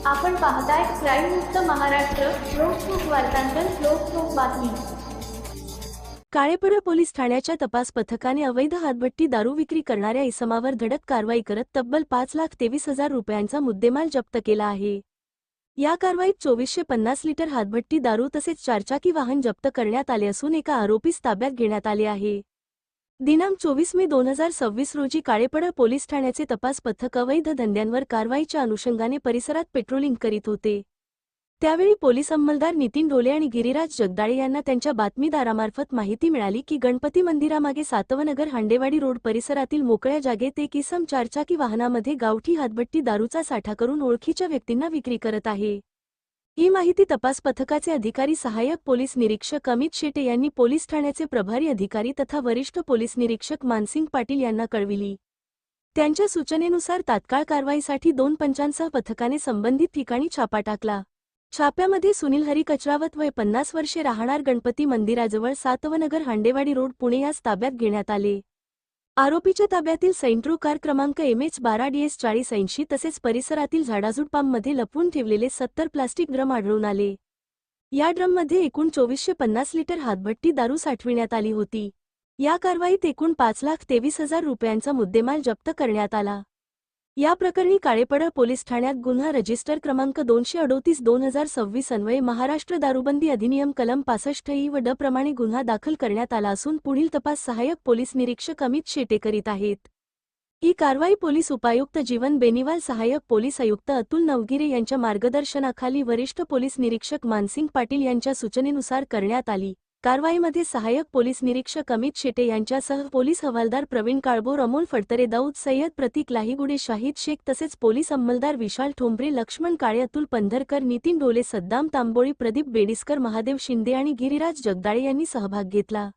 आपण पाहताय क्राईम मुक्त महाराष्ट्र. लोकसुख वार्तांकन, लोकसुख बातमी. काळेपडळ पोलीस ठाण्याच्या तपास पथकाने अवैध हातभट्टी दारू विक्री करणाऱ्या इसमावर धडक कारवाई करत तब्बल 5,23,000 रुपयांचा मुद्देमाल जप्त केला आहे. या कारवाईत 2450 लिटर हातभट्टी दारू तसेच चारचाकी वाहन जप्त करण्यात आले असून एका आरोपीस ताब्यात घेण्यात आले आहे. दिनांक 24 मे 2026 रोजी काळेपडळ पोलीस ठाण्याचे तपास पथक अवैध धंद्यांवर कारवाईच्या अनुषंगाने परिसरात पेट्रोलिंग करीत होते. त्यावेळी पोलीस अंमलदार नितीन ढोले आणि गिरीराज जगदाळे यांना त्यांच्या बातमीदारामार्फत माहिती मिळाली की गणपती मंदिरामागे सातवनगर हांडेवाडी रोड परिसरातील मोकळ्या जागेत एक इसम चारचाकी वाहनामध्ये गावठी हातभट्टी दारूचा साठा करून ओळखीच्या व्यक्तींना विक्री करत आहे. ही माहिती तपास पथकाचे अधिकारी सहाय्यक पोलीस निरीक्षक अमित शेटे यांनी पोलीस ठाण्याचे प्रभारी अधिकारी तथा वरिष्ठ पोलीस निरीक्षक मानसिंग पाटील यांना कळविली. त्यांच्या सूचनेनुसार तात्काळ कारवाईसाठी 2 पंचांसह पथकाने संबंधित ठिकाणी छापा टाकला. छाप्यामध्ये सुनील हरी कचरावत वय 50 वर्षे राहणार गणपती मंदिराजवळ सातवनगर हांडेवाडी रोड पुणे यास ताब्यात घेण्यात आले. आरोपीच्या ताब्यातील सेंट्रो कार क्रमांक MH12DS 4080 तसेच परिसरातील झाडाझुडपांमध्ये लपवून ठेवलेले 70 प्लास्टिक ड्रम आढळून आले. या ड्रममध्ये एकूण 2450 लिटर हातभट्टी दारू साठविण्यात आली होती. या कारवाईत एकूण 5,23,000 रुपयांचा मुद्देमाल जप्त करण्यात आला. या प्रकरणी काळेपडळ पोलीस ठाण्यात गुन्हा रजिस्टर क्रमांक 238/2026 अन्वये महाराष्ट्र दारूबंदी अधिनियम कलम 65 व ड प्रमाणे गुन्हा दाखल करण्यात आला असून पुढील तपास सहाय्यक पोलीस निरीक्षक अमित शेटे करीत आहेत. ही कारवाई पोलीस उपायुक्त जीवन बेनीवाल, सहाय्यक पोलीस आयुक्त अतुल नवगिरे यांच्या मार्गदर्शनाखाली वरिष्ठ पोलीस निरीक्षक मानसिंग पाटील यांच्या सूचनेनुसार करण्यात आली. कारवाईमध्ये सहाय्यक पोलीस निरीक्षक अमित शेटे यांच्यासह पोलीस हवालदार प्रवीण काळभोर, अमोल फडतरे, दाऊद सय्यद, प्रतीक लाहीगुडे, शाहिद शेख तसेच पोलीस अंमलदार विशाल ठोंबरे, लक्ष्मण काळे, अतुल पंधरकर, नितीन ढोले, सद्दाम तांबोळी, प्रदीप बेडिस्कर, महादेव शिंदे आणि गिरीराज जगदाळे यांनी सहभाग घेतला.